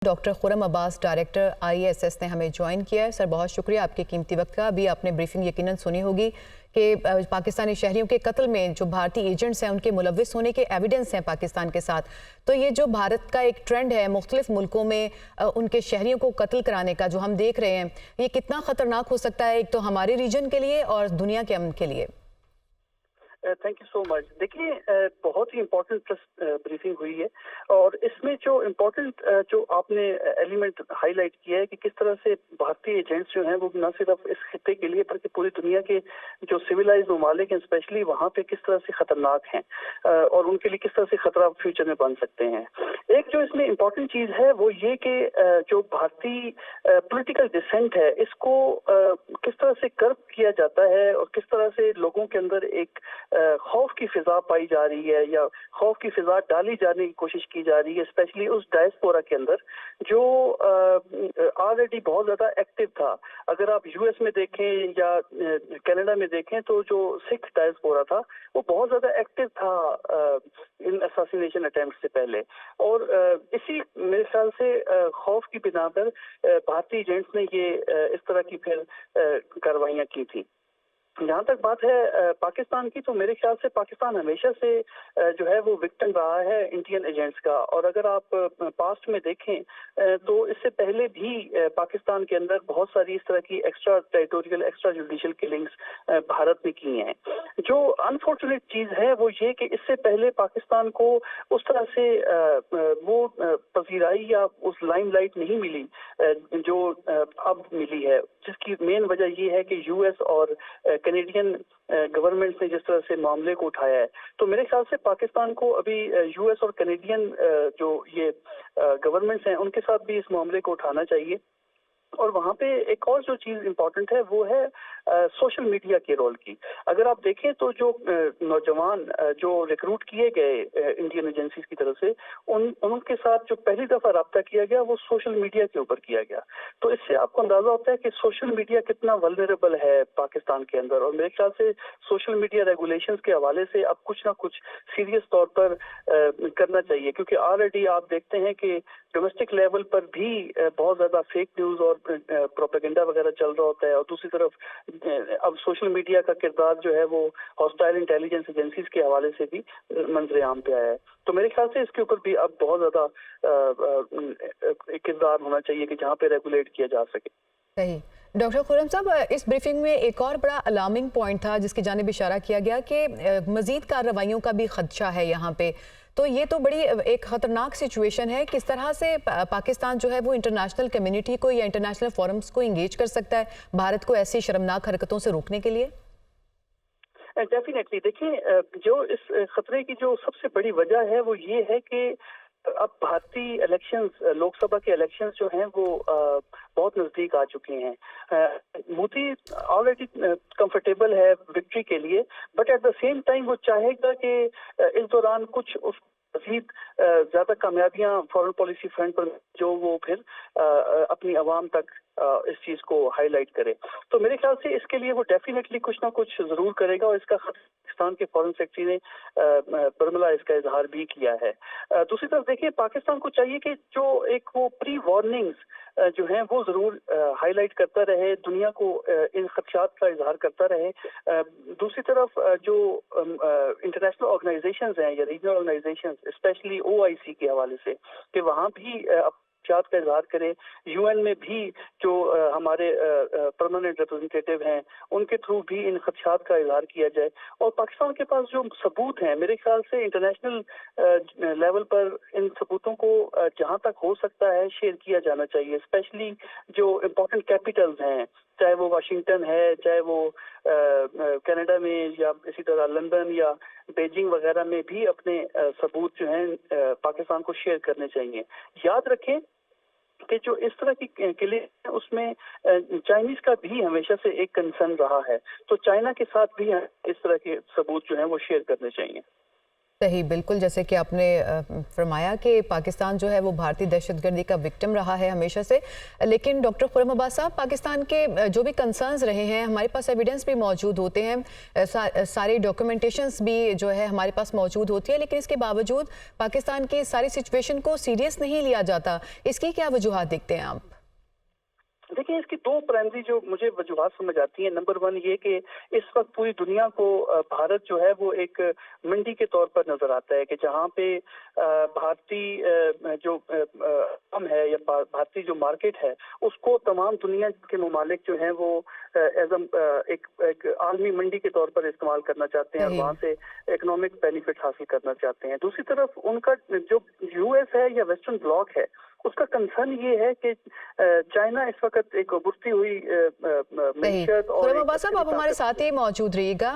Doctor Khurram Abbas director ISS ने हमें join किया है। सर बहुत शुक्रिया आपके कीमती वक्त का। अभी आपने ब्रीफिंग यकीनन सुनी होगी कि पाकिस्तानी शहरियों के कत्ल में जो भारतीय एजेंट्स हैं उनके मुलव्विस होने के एविडेंस हैं पाकिस्तान के साथ। तो ये जो भारत का एक ट्रेंड है मुख्तलिफ मुल्कों में उनके शहरियों को कत्ल कराने का जो हम देख रहे हैं, ये कितना ख़तरनाक हो सकता है एक तो हमारे रीजन के लिए और दुनिया के अमन के लिए। Thank you so much. देखिए बहुत ही इम्पोर्टेंट ब्रीफिंग हुई है और इसमें जो इम्पोर्टेंट जो आपने एलिमेंट हाईलाइट किया है कि किस तरह से भारतीय एजेंट्स जो हैं वो न सिर्फ इस खित्ते के लिए बल्कि पूरी दुनिया के जो सिविलाइज ममालिक हैं स्पेशली वहाँ पे किस तरह से खतरनाक हैं और उनके लिए किस तरह से खतरा फ्यूचर में बन सकते हैं। एक जो इसमें इम्पोर्टेंट चीज़ है वो ये कि जो भारतीय पॉलिटिकल डिसेंट है इसको किस तरह से कर्ब किया जाता है और किस तरह से लोगों के अंदर एक खौफ की फिजा पाई जा रही है या खौफ की फिजा डाली जाने की कोशिश की जा रही है, स्पेशली उस डायस्पोरा के अंदर जो ऑलरेडी बहुत ज़्यादा एक्टिव था। अगर आप यूएस में देखें या कनाडा में देखें तो जो सिख डायस्पोरा था वो बहुत ज़्यादा एक्टिव था इन असैसिनेशन अटेम्प्ट से पहले और इसी मेरे ख्याल से खौफ की बिना पर भारतीय एजेंट्स ने ये इस तरह की फिर कार्रवाइयाँ की थी। जहाँ तक बात है पाकिस्तान की, तो मेरे ख्याल से पाकिस्तान हमेशा से जो है वो विक्टिम रहा है इंडियन एजेंट्स का। और अगर आप पास्ट में देखें तो इससे पहले भी पाकिस्तान के अंदर बहुत सारी इस तरह की extra territorial extra judicial killings Bharat ने की हैं। जो अनफॉर्चुनेट चीज़ है वो ये कि इससे पहले पाकिस्तान को उस तरह से वो पजीराई या उस लाइमलाइट नहीं मिली जो अब मिली है, जिसकी मेन वजह ये है कि यूएस और कैनेडियन गवर्नमेंट ने जिस तरह से मामले को उठाया है। तो मेरे ख्याल से पाकिस्तान को अभी यूएस और कैनेडियन जो ये गवर्नमेंट्स हैं उनके साथ भी इस मामले को उठाना चाहिए। और वहाँ पे एक और जो चीज़ इम्पोर्टेंट है वो है सोशल मीडिया के रोल की। अगर आप देखें तो जो नौजवान जो रिक्रूट किए गए इंडियन एजेंसीज की तरफ से उनके साथ जो पहली दफ़ा रब्ता किया गया वो सोशल मीडिया के ऊपर किया गया। तो इससे आपको अंदाज़ा होता है कि सोशल मीडिया कितना वल्नरेबल है पाकिस्तान के अंदर। और मेरे ख्याल से सोशल मीडिया रेगुलेशंस के हवाले से अब कुछ ना कुछ सीरियस तौर पर करना चाहिए, क्योंकि ऑलरेडी आप देखते हैं कि डोमेस्टिक लेवल पर भी बहुत ज़्यादा फेक न्यूज़ और प्रोपेगेंडा वगैरह चल रहा होता है। और दूसरी तरफ अब सोशल मीडिया का किरदार जो है वो हॉस्टाइल इंटेलिजेंस एजेंसीज के हवाले से भी मंजर आम पे आया है। तो मेरे ख्याल से इसके ऊपर भी अब बहुत ज़्यादा किरदार होना चाहिए कि जहाँ पे रेगुलेट किया जा सके। सही। डॉक्टर खुरम साहब, इस ब्रीफिंग में एक और बड़ा अलार्मिंग पॉइंट था जिसकी जानिब इशारा किया गया कि मजीद कार्रवाइयों का भी खदशा है यहाँ पे। तो ये तो बड़ी एक ख़तरनाक सिचुएशन है। किस तरह से पाकिस्तान जो है वो इंटरनेशनल कम्युनिटी को या इंटरनेशनल फोरम्स को इंगेज कर सकता है भारत को ऐसी शर्मनाक हरकतों से रोकने के लिए? डेफिनेटली। देखिए जो इस खतरे की जो सबसे बड़ी वजह है वो ये है कि अब भारतीय इलेक्शंस, लोकसभा के इलेक्शंस जो हैं वो बहुत नज़दीक आ चुके हैं। मोदी ऑलरेडी कंफर्टेबल है विक्ट्री के लिए, but at the same time वो चाहेगा कि इस दौरान कुछ उस मज़ीद ज़्यादा कामयाबियाँ फॉरेन पॉलिसी फ्रंट पर जो वो फिर अपनी आवाम तक इस चीज़ को हाईलाइट करे। तो मेरे ख्याल से इसके लिए वो डेफिनेटली कुछ ना कुछ ज़रूर करेगा और इसका पाकिस्तान के फॉरेन सेक्रेटरी ने बरमला इसका इजहार भी किया है। दूसरी तरफ देखिए पाकिस्तान को चाहिए कि जो एक वो प्री वार्निंग्स जो हैं वो ज़रूर हाईलाइट करता रहे, दुनिया को इन खदशात का इजहार करता रहे। दूसरी तरफ जो इंटरनेशनल ऑर्गेनाइजेशंस हैं या रीजनल ऑर्गेनाइजेशंस स्पेशली ओआईसी के हवाले से कि वहाँ भी खदशात का इजहार करें। यूएन में भी जो हमारे परमानेंट रिप्रेजेंटेटिव हैं उनके थ्रू भी इन खदशात का इजहार किया जाए। और पाकिस्तान के पास जो सबूत हैं मेरे ख्याल से इंटरनेशनल लेवल पर इन सबूतों को जहाँ तक हो सकता है शेयर किया जाना चाहिए, स्पेशली जो इम्पोर्टेंट कैपिटल्स हैं, चाहे वो वाशिंगटन है, चाहे वो कनाडा में या इसी तरह लंदन या बीजिंग वगैरह में भी अपने सबूत जो हैं पाकिस्तान को शेयर करने चाहिए। याद रखें कि जो इस तरह की किले उसमें चाइनीज का भी हमेशा से एक कंसर्न रहा है, तो चाइना के साथ भी इस तरह के सबूत जो हैं वो शेयर करने चाहिए। सही, बिल्कुल जैसे कि आपने फरमाया कि पाकिस्तान जो है वो भारतीय दहशतगर्दी का विक्टिम रहा है हमेशा से। लेकिन डॉक्टर खुर्रम अब्बास साहब, पाकिस्तान के जो भी कंसर्न्स रहे हैं, हमारे पास एविडेंस भी मौजूद होते हैं, सारे डॉक्यूमेंटेशंस भी जो है हमारे पास मौजूद होती है, लेकिन इसके बावजूद पाकिस्तान की सारी सिचुएशन को सीरियस नहीं लिया जाता। इसकी क्या वजूहात देखते हैं आप? देखिए, इसकी दो प्राइमरी जो मुझे वजूहात समझ आती हैं। नंबर वन ये कि इस वक्त पूरी दुनिया को भारत जो है वो एक मंडी के तौर पर नजर आता है कि जहाँ पे भारतीय जो हम है या भारतीय जो मार्केट है उसको तमाम दुनिया के ममालिक जो हैं वो एज एक आलमी मंडी के तौर पर इस्तेमाल करना चाहते हैं और वहाँ से इकोनॉमिक बेनिफिट हासिल करना चाहते हैं। दूसरी तरफ उनका जो यूएस है या वेस्टर्न ब्लॉक है उसका कंसर्न ये है कि चाइना इस वक्त एक उभरती हुई सही। मीशत और खुर्रम अब्बास साहब, आप हमारे साथ ही मौजूद रहिएगा।